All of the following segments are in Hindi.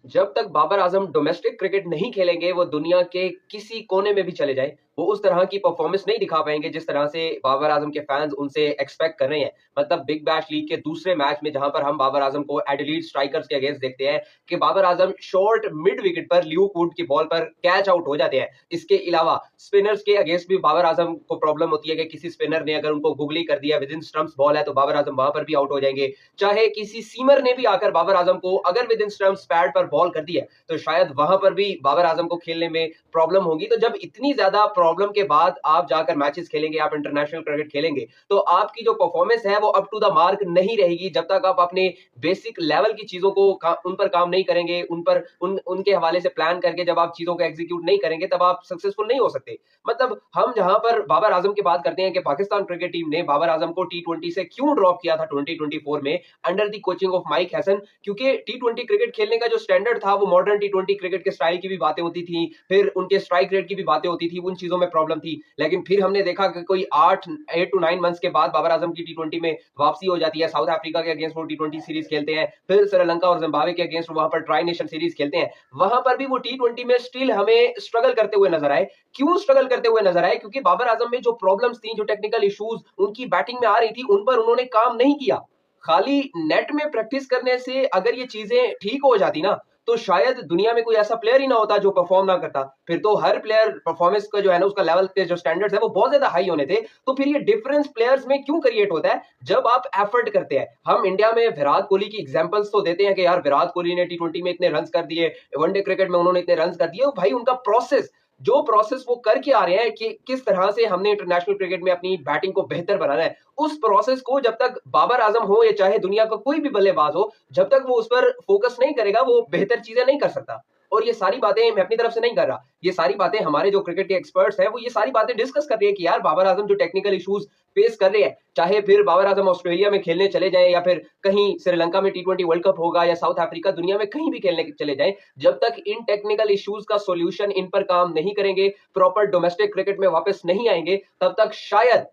जब तक बाबर आजम डोमेस्टिक क्रिकेट नहीं खेलेंगे, वो दुनिया के किसी कोने में भी चले जाएँ, वो उस तरह की परफॉर्मेंस नहीं दिखा पाएँगे जिस तरह से बाबर आजम के फैन्स उनसे एक्सपेक्ट कर रहे हैं। मतलब बिग बैश लीग के दूसरे मैच में जहाँ पर हम बाबर आजम को एडिलेड स्ट्राइकर्स के अगेंस्ट देखते हैं कि Babar Azam short mid wicket पर ल्यूक वुड की बॉल पर कैच आउट हो जाते हैं। इसके अलावा स्पिनर्स के अगेंस्ट भी बाबर आजम को प्रॉब्लम होती है कि किसी स्पिनर ने अगर उनको गुगली कर दिया, विद इन स्टंप्स बॉल है, तो बाबर आजम वहाँ पर भी आउट हो जाएँगे। चाहे किसी सीमर ने भी आकर बाबर आजम को अगर विद इन स्टंप्स पैड पर बॉल कर दी है, तो शायद वहां पर भी बाबर आजम को खेलने में प्रॉब्लम होगी। तो जब इतनी ज्यादा प्रॉब्लम के बाद आप जाकर मैचेस खेलेंगे, आप इंटरनेशनल क्रिकेट खेलेंगे, तो आपकी जो परफॉर्मेंस है वो अप टू द मार्क नहीं रहेगी जब तक आप अपने बेसिक लेवल की चीजों को उन पर काम नहीं करेंगे, उन पर उनके हवाले से प्लान करके जब आप चीजों को एग्जीक्यूट नहीं करेंगे, तब आप सक्सेसफुल नहीं हो सकते। मतलब हम जहां पर बाबर आजम की बात करते हैं कि पाकिस्तान क्रिकेट टीम ने बाबर आजम को टी20 से क्यों ड्रॉप किया था 2024 में under the coaching of mic Hesson, क्योंकि टी20 क्रिकेट खेलने का जो स्टैंडर्ड था वो मॉडर्न टी20 क्रिकेट के स्टाइल की भी बातें होती थी, फिर उनके स्ट्राइक रेट की भी बातें होती थी, उन चीजों में प्रॉब्लम थी। लेकिन फिर हमने देखा कि कोई 8 टू 9 मंथ्स के बाद बाबर आजम की टी20 में वापसी हो जाती है। साउथ अफ्रीका के अगेंस्ट वो टी20 सीरीज खेलते हैं, फिर श्रीलंका और जिम्बाब्वे के अगेंस्ट वहां पर ट्राई नेशन सीरीज खेलते हैं। वहां पर भी वो टी20 में स्टिल हमें स्ट्रगल करते हुए नजर आए। क्यों स्ट्रगल करते हुए नजर आए? क्योंकि बाबर आजम में जो प्रॉब्लम्स थी, जो टेक्निकल इश्यूज उनकी बैटिंग में आ रही थी, उन पर उन्होंने काम नहीं किया। खाली नेट में प्रैक्टिस करने से अगर ये चीजें ठीक हो जाती ना, तो शायद दुनिया में कोई ऐसा प्लेयर ही ना होता जो परफॉर्म ना करता। फिर तो हर प्लेयर परफॉर्मेंस का जो है ना, उसका लेवल पे जो स्टैंडर्ड्स है वो बहुत ज्यादा हाई होने थे। तो फिर ये डिफरेंस प्लेयर्स में क्यों क्रिएट होता है? जब आप एफर्ट करते हैं। हम इंडिया में विराट कोहली की एग्जांपल्स तो देते हैं कि यार विराट कोहली ने टी20 में इतने रन्स कर दिए, वनडे क्रिकेट में उन्होंने इतने रन्स कर दिए। भाई उनका प्रोसेस, जो प्रोसेस वो करके आ रहे हैं कि किस तरह से हमने इंटरनेशनल क्रिकेट में अपनी बैटिंग को बेहतर बनाना है, उस प्रोसेस को जब तक बाबर आजम हो या चाहे दुनिया का कोई भी बल्लेबाज हो, जब तक वो उस पर फोकस नहीं करेगा, वो बेहतर चीजें नहीं कर सकता। और ये सारी बातें मैं अपनी तरफ से नहीं कर रहा, ये सारी बातें हमारे जो क्रिकेट के एक्सपर्ट्स हैं वो ये सारी बातें डिस्कस कर रहे हैं कि यार बाबर आजम जो टेक्निकल इश्यूज फेस कर रहे हैं, चाहे फिर बाबर आजम ऑस्ट्रेलिया में खेलने चले जाएं या फिर कहीं श्रीलंका में टी20 वर्ल्ड कप होगा या साउथ अफ्रीका, दुनिया में कहीं भी खेलने चले जाएं, जब तक इन टेक्निकल इश्यूज का सॉल्यूशन इन पर काम नहीं करेंगे, प्रॉपर डोमेस्टिक क्रिकेट में वापस नहीं आएंगे, तब तक शायद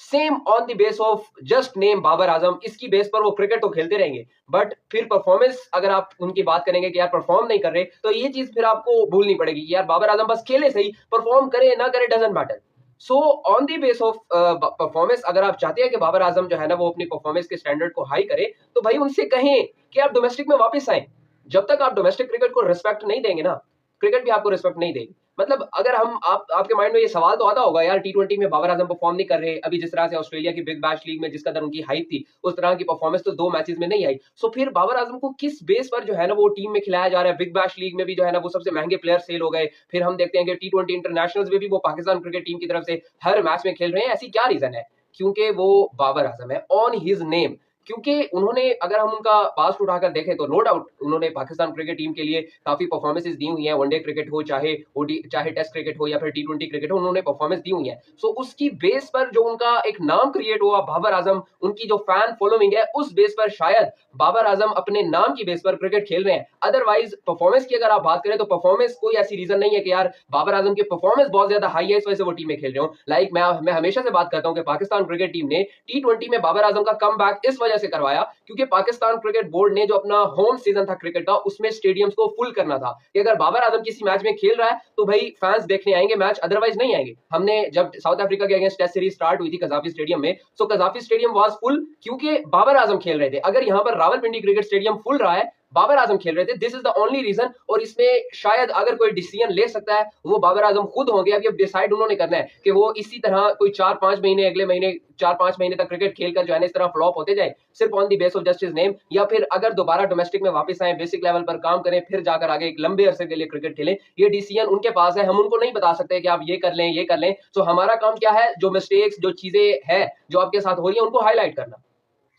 same on the base of just name Babar Azam, इसकी बेस पर वो क्रिकेट तो खेलते रहेंगे, बट फिर परफॉर्मेंस अगर आप उनकी बात करेंगे कि यार परफॉर्म नहीं कर रहे, तो ये चीज फिर आपको भूलनी पड़ेगी कि यार बाबर आजम बस खेले सही, परफॉर्म करे ना करे doesn't matter. So on the base of performance, अगर आप चाहते हैं कि बाबर आजम जो है ना वो अपनी परफॉर्मेंस के स्टैंडर्ड को हाई करे, तो भाई उनसे कहें कि आप डोमेस्टिक में वापस आए। जब तक आप डोमेस्टिक क्रिकेट को रिस्पेक्ट नहीं देंगे ना, क्रिकेट भी आपको रिस्पेक्ट नहीं देगी। मतलब अगर हम आपके माइंड में ये सवाल तो आता होगा, यार टी20 में बाबर आजम परफॉर्म नहीं कर रहे, अभी जिस तरह से ऑस्ट्रेलिया की बिग बैश लीग में जिस कदर उनकी हाइप थी, उस तरह की परफॉर्मेंस तो 2 मैचेस में नहीं आई। सो फिर बाबर आजम को किस बेस पर जो है ना वो टीम में खिलाया जा रहा है? बिग बैश लीग में भी जो है ना वो सबसे महंगे प्लेयर सेल हो गए। फिर हम देखते हैं कि टी20 इंटरनेशनल्स में भी वो पाकिस्तान क्रिकेट टीम की तरफ से हर मैच में खेल रहे हैं। ऐसी क्या रीजन है? क्योंकि वो बाबर आजम है, ऑन हिज नेम। क्योंकि उन्होंने, अगर हम उनका पास्ट उठाकर देखें, तो नो डाउट उन्होंने पाकिस्तान क्रिकेट टीम के लिए काफी परफॉर्मेंसेस दी हुई हैं। वनडे क्रिकेट हो, चाहे ओडी, चाहे टेस्ट क्रिकेट हो या फिर टी20 क्रिकेट हो, उन्होंने परफॉर्मेंस दी हुई है। सो उसकी बेस पर जो उनका एक नाम क्रिएट हुआ बाबर आजम, उनकी जो फैन फॉलोइंग है, उस बेस पर शायद बाबर आजम अपने नाम की बेस पर क्रिकेट खेल रहे हैं। अदरवाइज परफॉर्मेंस की अगर आप बात करें, तो परफॉर्मेंस कोई ऐसी रीजन नहीं है कि यार बाबर आजम की परफॉर्मेंस बहुत ज्यादा हाई है, इस वजह से वो टीम में खेल रहे हो। लाइक मैं हमेशा से बात करता हूं कि पाकिस्तान क्रिकेट टीम ने टी20 में बाबर आजम का कम इस वजह से करवाया क्योंकि पाकिस्तान क्रिकेट बोर्ड ने जो अपना होम सीजन था क्रिकेट का, उसमें स्टेडियम्स को फुल करना था कि अगर बाबर आजम किसी मैच में खेल रहा है तो भाई फैंस देखने आएंगे मैच, अदरवाइज नहीं आएंगे। हमने जब साउथ अफ्रीका के अगेंस्ट टेस्ट सीरीज स्टार्ट हुई थी कजाफी स्टेडियम में, सो कजाफी स्टेडियम वाज फुल क्योंकि बाबर आजम खेल रहे थे। अगर यहां पर रावलपिंडी क्रिकेट स्टेडियम फुल रहा है, बाबर आजम खेल रहे थे, this is the only reason. और इसमें शायद अगर कोई डिसीजन ले सकता है वो बाबर आजम खुद होंगे। अब ये डिसाइड उन्होंने करना है कि वो इसी तरह कोई 4-5 महीने, अगले महीने 4-5 महीने तक क्रिकेट खेलकर जो है इस तरह फ्लॉप होते जाए सिर्फ on the base of just his name, या फिर अगर दोबारा डोमेस्टिक में वापस आए, बेसिक लेवल पर काम करें, फिर जाकर आगे एक लंबे अरसे के लिए क्रिकेट खेलें। ये डिसीजन उनके पास है, हम उनको नहीं बता सकते कि आप ये कर लें, ये कर लें। सो हमारा काम क्या है, जो मिस्टेक्स, जो चीजें है जो आपके साथ हो रही है, उनको हाईलाइट करना।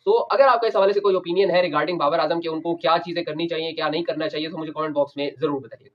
तो अगर आपका इस हवाले से कोई ओपिनियन है रिगार्डिंग बाबर आजम के, उनको क्या चीजें करनी चाहिए, क्या नहीं करना चाहिए, तो मुझे कमेंट बॉक्स में जरूर बताइए।